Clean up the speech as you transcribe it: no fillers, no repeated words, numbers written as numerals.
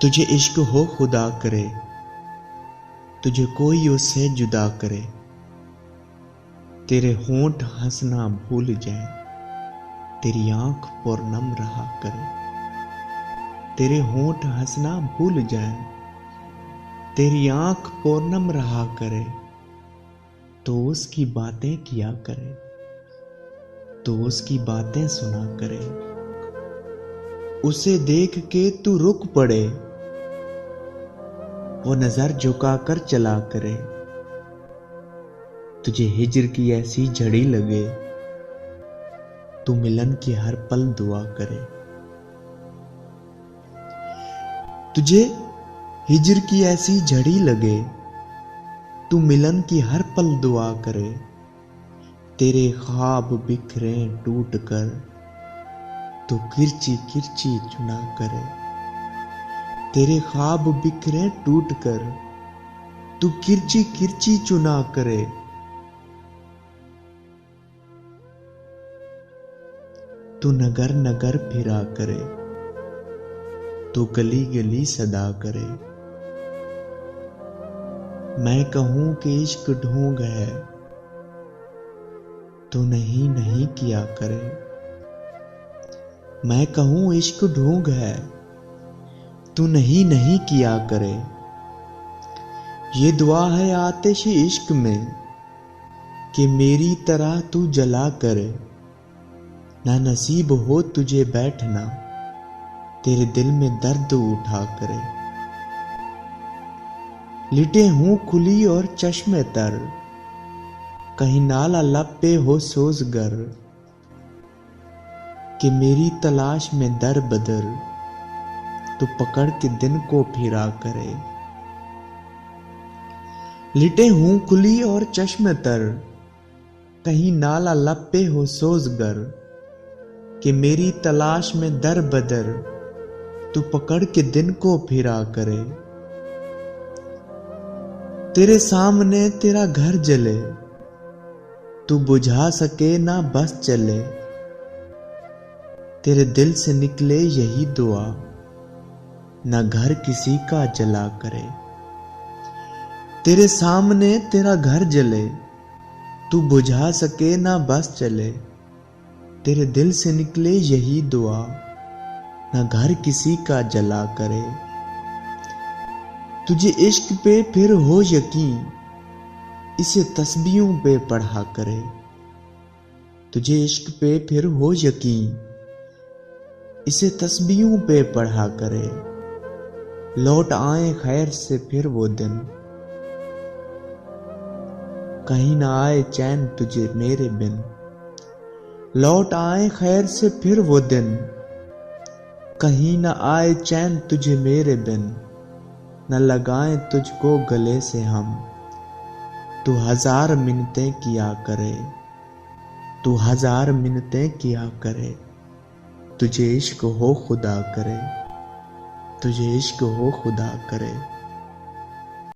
तुझे इश्क हो खुदा करे, तुझे कोई उससे जुदा करे। तेरे होंठ हंसना भूल जाए, तेरी आंख पुरनम रहा करे। तेरे होंठ हंसना भूल जाए, तेरी आंख पुरनम रहा करे। तो उसकी बातें किया करे, तो उसकी बातें सुना करे। उसे देख के तू रुक पड़े, वो नजर झुकाकर चला करे। तुझे हिज्र की ऐसी झड़ी लगे, तू मिलन की हर पल दुआ करे। तुझे हिज्र की ऐसी झड़ी लगे, तू मिलन की हर पल दुआ करे। तेरे ख्वाब बिखरे टूट कर, तू किरची किरची चुना करे। तेरे ख्वाब बिखरे टूट कर, तू किरची किरची चुना करे। तू नगर नगर फिरा करे, तू गली गली सदा करे। मैं कहूं कि इश्क ढूंढ है, तू नहीं नहीं किया करे। मैं कहूं इश्क ढूंढ है, तू नहीं नहीं किया करे। ये दुआ है आतिश इश्क में कि मेरी तरह तू जला करे। ना नसीब हो तुझे बैठना, तेरे दिल में दर्द उठा करे। लिटे हूं खुली और चश्मे तर, कहीं नाला लब पे हो सोजगर। कि मेरी तलाश में दर बदर, तू पकड़ के दिन को फिरा करे। लिटे हूं खुली और चश्मे तर, कहीं नाला लब पे हो सोजगर। कि मेरी तलाश में दर बदर, तू पकड़ के दिन को फिरा करे। तेरे सामने तेरा घर जले, तू बुझा सके ना बस चले। तेरे दिल से निकले यही दुआ, ना घर किसी का जला करे। तेरे सामने तेरा घर जले, तू बुझा सके ना बस चले। तेरे दिल से निकले यही दुआ, ना घर किसी का जला करे। तुझे इश्क पे फिर हो यकीन, इसे तस्बीहों पे पढ़ा करे। तुझे इश्क पे फिर हो यकीन, इसे तस्बीहों पे पढ़ा करे। लौट आए खैर से फिर वो दिन, कहीं ना आए चैन तुझे मेरे बिन। लौट आए खैर से फिर वो दिन, कहीं ना आए चैन तुझे मेरे बिन। न लगाएं तुझको गले से हम, तू हजार मिन्नतें किया करे। तू हजार मिन्नतें किया करे। तुझे इश्क हो खुदा करे, तुझे इश्क हो खुदा करे।